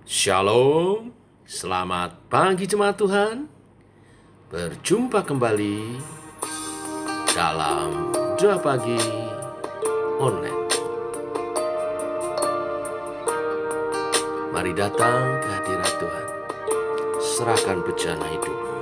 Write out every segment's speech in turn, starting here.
Shalom, selamat pagi jemaat Tuhan. Berjumpa kembali dalam Doa Pagi Online. Mari datang ke hadirat Tuhan. Serahkan bencana hidupmu.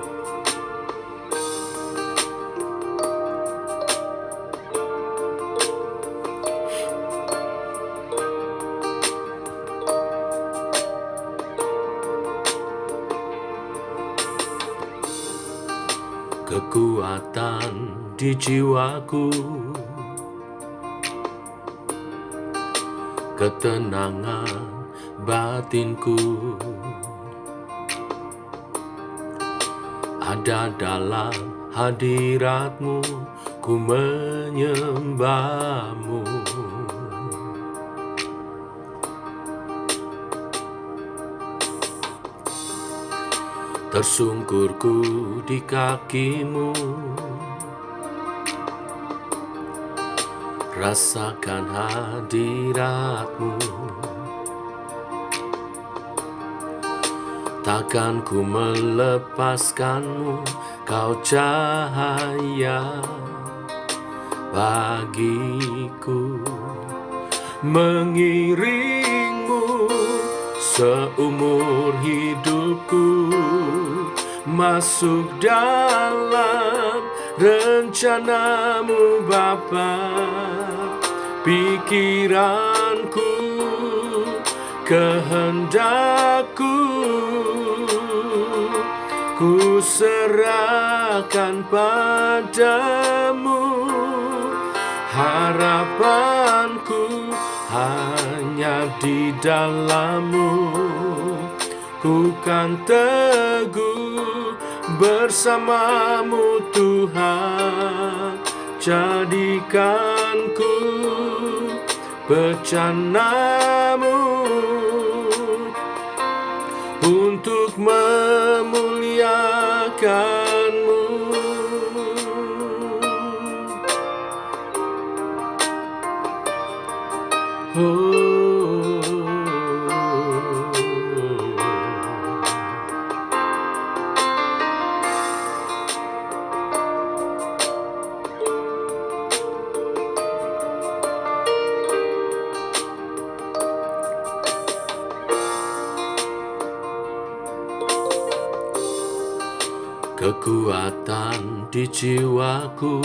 Kekuatan di jiwaku, ketenangan batinku, ada dalam hadirat-Mu, ku menyembah-Mu. Tersungkurku di kaki-Mu, rasakan hadirat-Mu. Takkan ku melepaskan-Mu, Kau cahaya bagiku. Mengiring-Mu seumur hidupku, masuk dalam rencana-Mu Bapa. Pikiranku, kehendakku, ku serahkan padamu. Harapanku hanya di dalam-Mu, ku kan teguh bersama-Mu Tuhan. Jadikanku bencana-Mu untuk memuliakan-Mu. Kekuatan di jiwaku,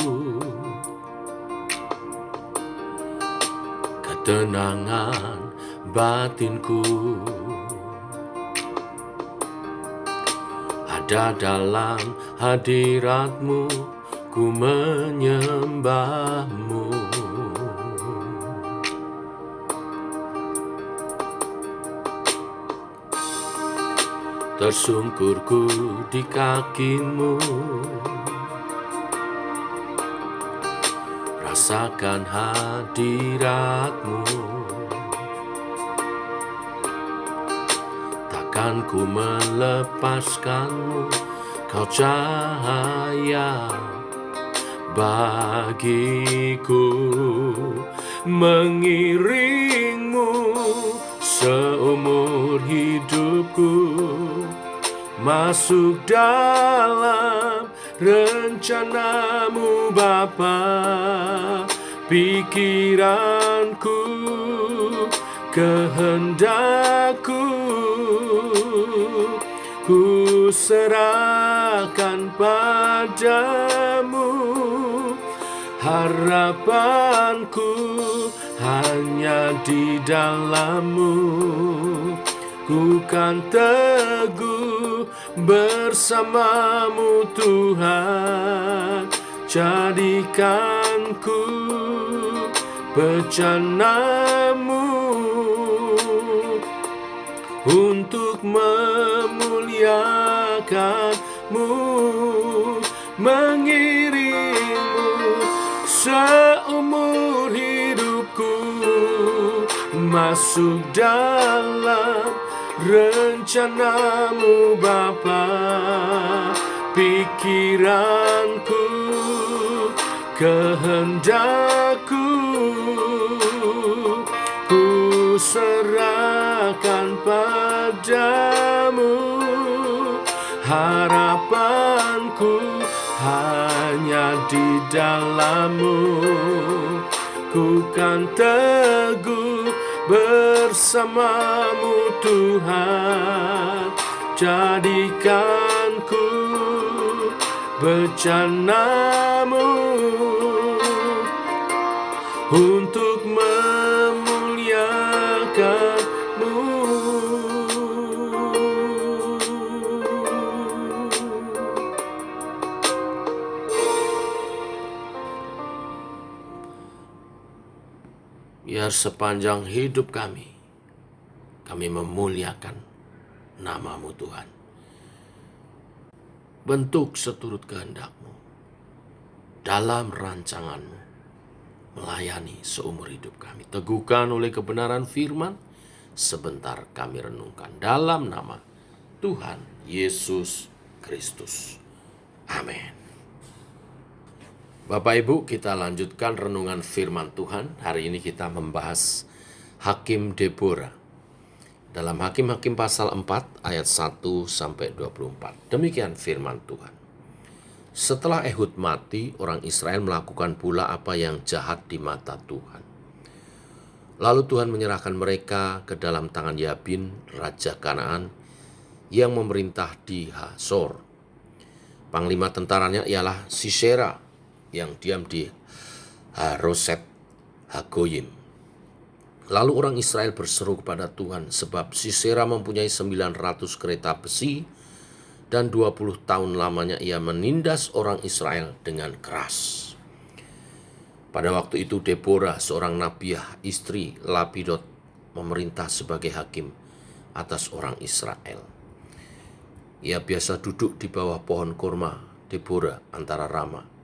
ketenangan batinku, ada dalam hadirat-Mu, ku menyembah-Mu. Tersungkurku di kaki-Mu, rasakan hadirat-Mu. Takkan ku melepaskan-Mu, Kau cahaya bagiku. Mengiring-Mu seumur hidupku, masuk dalam rencana-Mu Bapa. Pikiranku, kehendakku, ku serahkan padamu. Harapanku hanya di dalam-Mu, ku kan teguh bersama-Mu Tuhan. Jadikanku bencana-Mu untuk memuliakan-Mu. Mengiring-Mu seumur hidupku, masuk dalam rencana-Mu Bapa. Pikiranku, kehendakku, ku serahkan akan padamu, harapanku hanya di dalam-Mu. Ku kan teguh bersama-Mu Tuhan, jadikan ku bejana-Mu untuk memuliakan-Mu. Biar sepanjang hidup kami memuliakan nama-Mu Tuhan. Bentuk seturut kehendak-Mu dalam rancangan-Mu, melayani seumur hidup kami. Teguhkan oleh kebenaran firman, sebentar kami renungkan dalam nama Tuhan Yesus Kristus. Amin. Bapak Ibu, kita lanjutkan renungan firman Tuhan. Hari ini kita membahas Hakim Deborah. Dalam Hakim-Hakim pasal 4 ayat 1-24. Demikian firman Tuhan. Setelah Ehud mati, orang Israel melakukan pula apa yang jahat di mata Tuhan. Lalu Tuhan menyerahkan mereka ke dalam tangan Yabin, raja Kanaan, yang memerintah di Hasor. Panglima tentaranya ialah Sisera, yang diam di Haroset Hagoyim. Lalu orang Israel berseru kepada Tuhan, sebab Sisera mempunyai 900 kereta besi, dan 20 tahun lamanya ia menindas orang Israel dengan keras. Pada waktu itu Deborah, seorang nabiah, istri Lapidot, memerintah sebagai hakim atas orang Israel. Ia biasa duduk di bawah pohon kurma Deborah antara Rama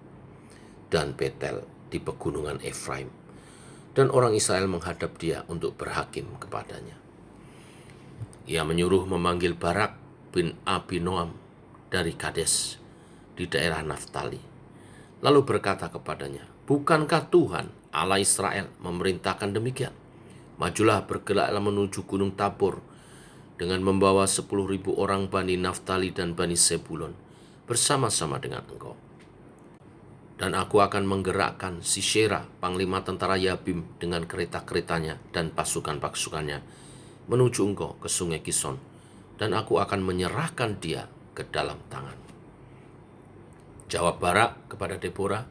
dan Betel di pegunungan Efraim, dan orang Israel menghadap dia untuk berhakim kepadanya. Ia menyuruh memanggil Barak bin Abinoam dari Kades di daerah Naftali, lalu berkata kepadanya, bukankah Tuhan Allah Israel memerintahkan demikian? Majulah, bergeraklah menuju Gunung Tabor dengan membawa 10.000 orang Bani Naftali dan Bani Sebulon bersama-sama dengan engkau. Dan aku akan menggerakkan Sisera, panglima tentara Yabim, dengan kereta-keretanya dan pasukan-pasukannya menuju engkau ke sungai Kison, dan aku akan menyerahkan dia ke dalam tangan. Jawab Barak kepada Deborah,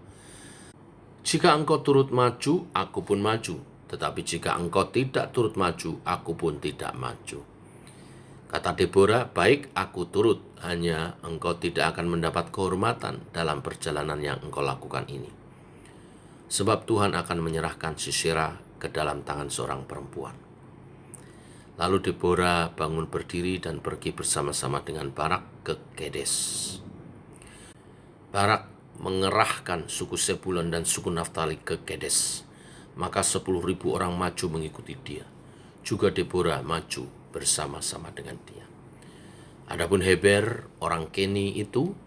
jika engkau turut maju, aku pun maju. Tetapi jika engkau tidak turut maju, aku pun tidak maju. Kata Deborah, baik, aku turut, hanya engkau tidak akan mendapat kehormatan dalam perjalanan yang engkau lakukan ini. Sebab Tuhan akan menyerahkan Sisera ke dalam tangan seorang perempuan. Lalu Deborah bangun berdiri dan pergi bersama-sama dengan Barak ke Kedes. Barak mengerahkan suku Sebulon dan suku Naftali ke Kedes. Maka 10.000 orang maju mengikuti dia. Juga Deborah maju bersama-sama dengan dia. Adapun Heber, orang Keni itu,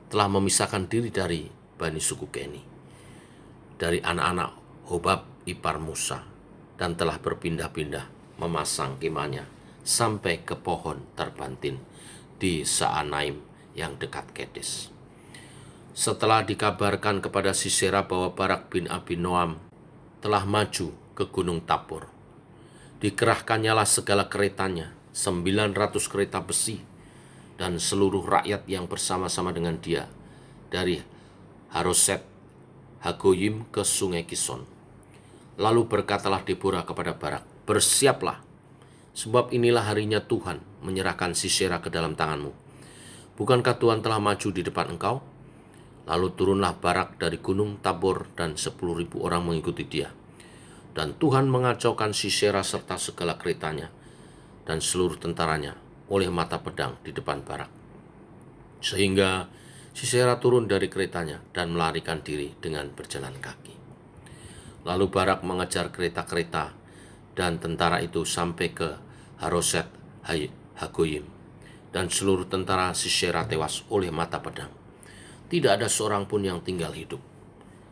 telah memisahkan diri dari Bani suku Keni, dari anak-anak Hobab ipar Musa, dan telah berpindah-pindah memasang kemahnya sampai ke pohon terbantin di Saanaim yang dekat Kedes. Setelah dikabarkan kepada Sisera bahwa Barak bin Abinoam telah maju ke Gunung Tabor, dikerahkannyalah segala keretanya, 900 kereta besi, dan seluruh rakyat yang bersama-sama dengan dia, dari Haroset Hagoyim ke sungai Kison. Lalu berkatalah Deborah kepada Barak, bersiaplah, sebab inilah harinya Tuhan menyerahkan Sisera ke dalam tanganmu. Bukankah Tuhan telah maju di depan engkau? Lalu turunlah Barak dari gunung Tabor, dan 10.000 orang mengikuti dia. Dan Tuhan mengacaukan Sisera serta segala keretanya dan seluruh tentaranya oleh mata pedang di depan Barak. Sehingga Sisera turun dari keretanya dan melarikan diri dengan berjalan kaki. Lalu Barak mengejar kereta-kereta dan tentara itu sampai ke Haroset Hagoyim, dan seluruh tentara Sisera tewas oleh mata pedang. Tidak ada seorang pun yang tinggal hidup.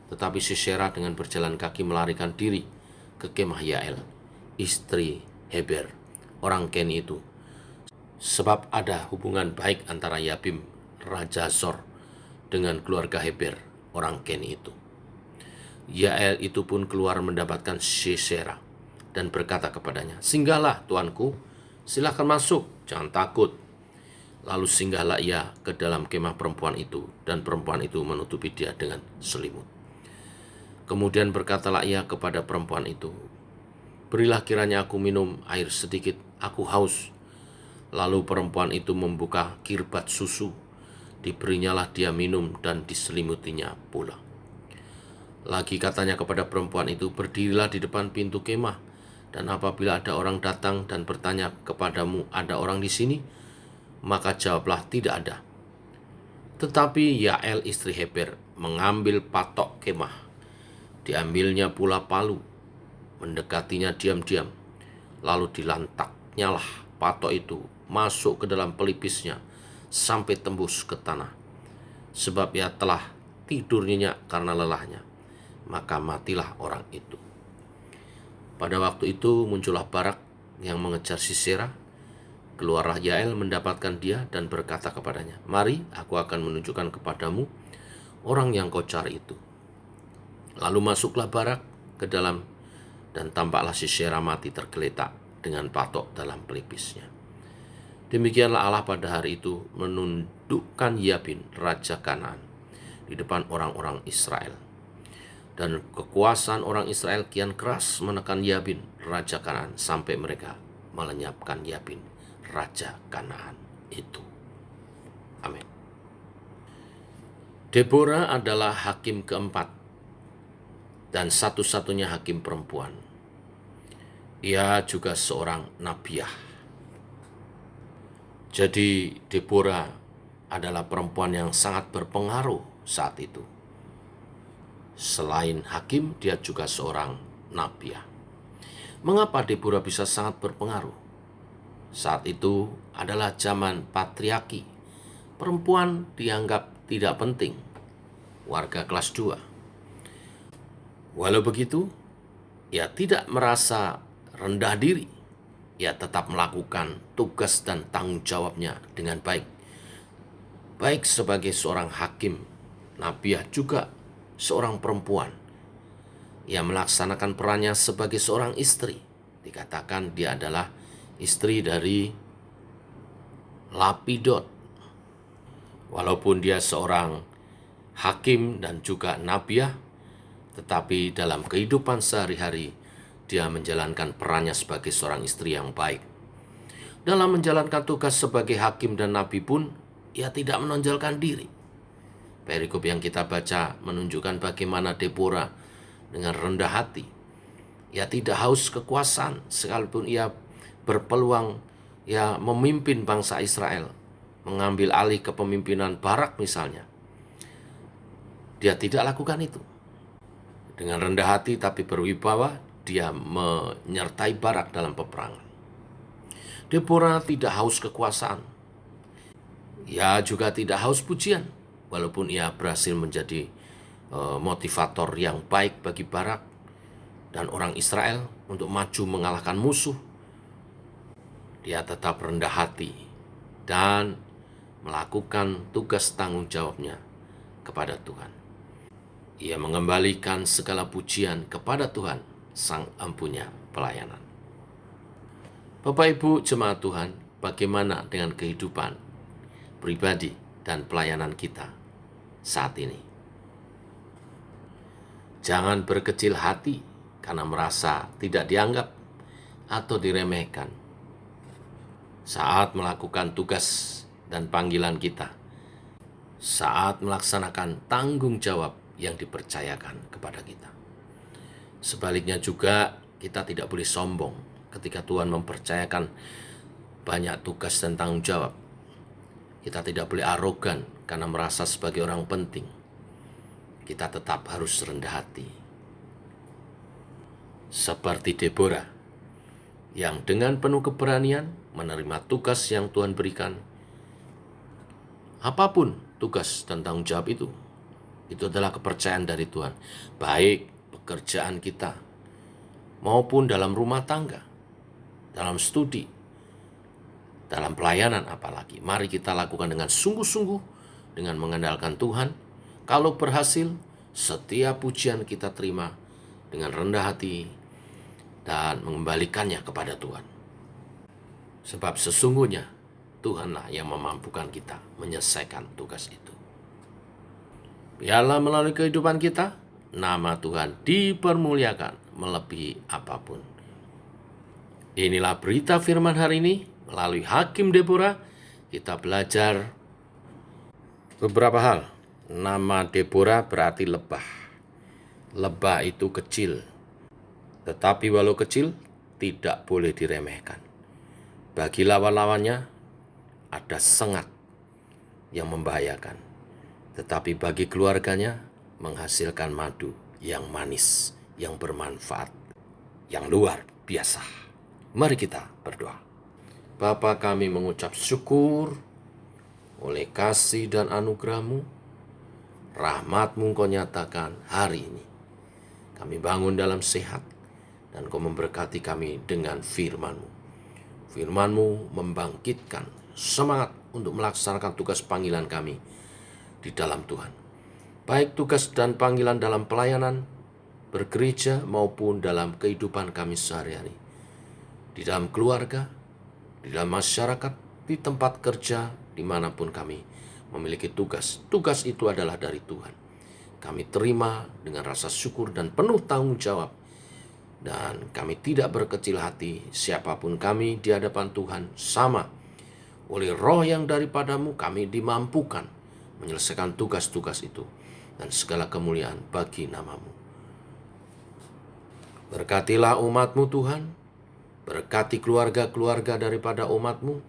Tetapi Sisera dengan berjalan kaki melarikan diri ke kemah Yael, istri Heber, orang Keni itu. Sebab ada hubungan baik antara Yabim, Raja Zor, dengan keluarga Heber, orang Keni itu. Yael itu pun keluar mendapatkan Sisera dan berkata kepadanya, "Singgahlah, tuanku, silakan masuk, jangan takut." Lalu singgahlah ia ke dalam kemah perempuan itu, dan perempuan itu menutupi dia dengan selimut. Kemudian berkatalah ia kepada perempuan itu, "Berilah kiranya aku minum air sedikit, aku haus." Lalu perempuan itu membuka kirbat susu, diberinyalah dia minum dan diselimutinya pula. Lagi katanya kepada perempuan itu, "Berdirilah di depan pintu kemah, dan apabila ada orang datang dan bertanya kepadamu, ada orang di sini, maka jawablah, tidak ada." Tetapi Yael istri Heber mengambil patok kemah, diambilnya pula palu, mendekatinya diam-diam, lalu dilantaknyalah patok itu masuk ke dalam pelipisnya sampai tembus ke tanah. Sebab ia telah tidur nyenyak karena lelahnya, maka matilah orang itu. Pada waktu itu muncullah Barak yang mengejar Sisera. Keluarlah Yael mendapatkan dia dan berkata kepadanya, "Mari, aku akan menunjukkan kepadamu orang yang kau cari itu." Lalu masuklah Barak ke dalam, dan tampaklah Sisera mati tergeletak dengan patok dalam pelipisnya. Demikianlah Allah pada hari itu menundukkan Yabin, raja Kanaan, di depan orang-orang Israel. Dan kekuasaan orang Israel kian keras menekan Yabin, raja Kanaan, sampai mereka melenyapkan Yabin, raja Kanaan itu. Amin. Deborah adalah hakim keempat dan satu-satunya hakim perempuan. Ia juga seorang nabiah. Jadi Deborah adalah perempuan yang sangat berpengaruh saat itu. Selain hakim, dia juga seorang nabiah. Mengapa Deborah bisa sangat berpengaruh? Saat itu adalah zaman patriarki. Perempuan dianggap tidak penting, warga kelas 2. Walau begitu, ia tidak merasa rendah diri. Ia tetap melakukan tugas dan tanggung jawabnya dengan baik. Baik sebagai seorang hakim, nabiah juga seorang perempuan. Ia melaksanakan perannya sebagai seorang istri. Dikatakan dia adalah istri dari Lapidot. Walaupun dia seorang hakim dan juga nabiah, tetapi dalam kehidupan sehari-hari dia menjalankan perannya sebagai seorang istri yang baik. Dalam menjalankan tugas sebagai hakim dan nabi pun, ia tidak menonjolkan diri. Perikop yang kita baca menunjukkan bagaimana Deborah dengan rendah hati. Ia tidak haus kekuasaan, sekalipun ia berpeluang memimpin bangsa Israel, mengambil alih kepemimpinan Barak misalnya. Dia tidak lakukan itu. Dengan rendah hati tapi berwibawa, dia menyertai Barak dalam peperangan. Deborah tidak haus kekuasaan. Ia juga tidak haus pujian, walaupun ia berhasil menjadi motivator yang baik bagi Barak dan orang Israel untuk maju mengalahkan musuh. Dia tetap rendah hati dan melakukan tugas tanggung jawabnya kepada Tuhan. Ia mengembalikan segala pujian kepada Tuhan, Sang Empunya pelayanan. Bapak Ibu jemaat Tuhan, bagaimana dengan kehidupan pribadi dan pelayanan kita saat ini? Jangan berkecil hati karena merasa tidak dianggap atau diremehkan saat melakukan tugas dan panggilan kita, saat melaksanakan tanggung jawab yang dipercayakan kepada kita. Sebaliknya juga, kita tidak boleh sombong ketika Tuhan mempercayakan banyak tugas dan tanggung jawab. Kita tidak boleh arogan karena merasa sebagai orang penting. Kita tetap harus rendah hati. Seperti Deborah, yang dengan penuh keberanian menerima tugas yang Tuhan berikan. Apapun tugas dan tanggung jawab itu adalah kepercayaan dari Tuhan. Baik pekerjaan kita, maupun dalam rumah tangga, dalam studi, dalam pelayanan apalagi. Mari kita lakukan dengan sungguh-sungguh, dengan mengandalkan Tuhan. Kalau berhasil, setiap pujian kita terima dengan rendah hati dan mengembalikannya kepada Tuhan. Sebab sesungguhnya Tuhanlah yang memampukan kita menyelesaikan tugas itu. Biarlah melalui kehidupan kita, nama Tuhan dipermuliakan melebihi apapun. Inilah berita firman hari ini. Melalui Hakim Deborah, kita belajar beberapa hal. Nama Deborah berarti lebah. Lebah itu kecil, tetapi walau kecil, tidak boleh diremehkan. Bagi lawan-lawannya, ada sengat yang membahayakan. Tetapi bagi keluarganya, menghasilkan madu yang manis, yang bermanfaat, yang luar biasa. Mari kita berdoa. Bapa, kami mengucap syukur oleh kasih dan anugerah-Mu, rahmat-Mu Engkau nyatakan hari ini. Kami bangun dalam sehat, dan Engkau memberkati kami dengan firman-Mu. Firman-Mu membangkitkan semangat untuk melaksanakan tugas panggilan kami di dalam Tuhan. Baik tugas dan panggilan dalam pelayanan, bergereja, maupun dalam kehidupan kami sehari-hari. Di dalam keluarga, di dalam masyarakat, di tempat kerja, dimanapun kami memiliki tugas. Tugas itu adalah dari Tuhan. Kami terima dengan rasa syukur dan penuh tanggung jawab. Dan kami tidak berkecil hati, siapapun kami di hadapan Tuhan sama. Oleh roh yang daripadamu kami dimampukan menyelesaikan tugas-tugas itu. Dan segala kemuliaan bagi nama-Mu. Berkatilah umat-Mu Tuhan. Berkati keluarga-keluarga daripada umat-Mu,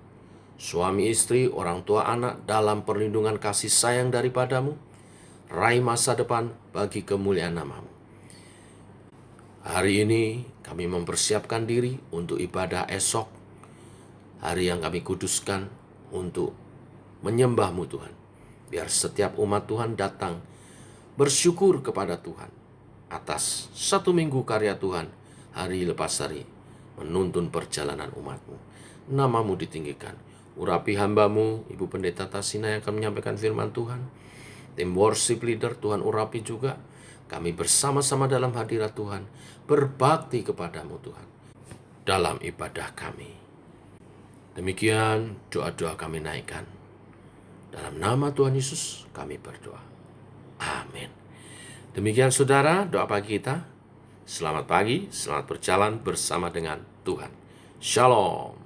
suami istri, orang tua anak dalam perlindungan kasih sayang daripadamu. Raih masa depan bagi kemuliaan nama-Mu. Hari ini kami mempersiapkan diri untuk ibadah esok, hari yang kami kuduskan untuk menyembah-Mu Tuhan. Biar setiap umat Tuhan datang bersyukur kepada Tuhan atas satu minggu karya Tuhan, hari lepas hari, menuntun perjalanan umat-Mu. Nama-Mu ditinggikan. Urapi hamba-Mu, Ibu Pendeta Tasina yang akan menyampaikan firman Tuhan. Tim worship leader Tuhan urapi juga. Kami bersama-sama dalam hadirat Tuhan, berbakti kepada-Mu Tuhan, dalam ibadah kami. Demikian doa-doa kami naikkan. Dalam nama Tuhan Yesus kami berdoa. Amin. Demikian saudara, doa pagi kita. Selamat pagi, selamat berjalan bersama dengan Tuhan. Shalom.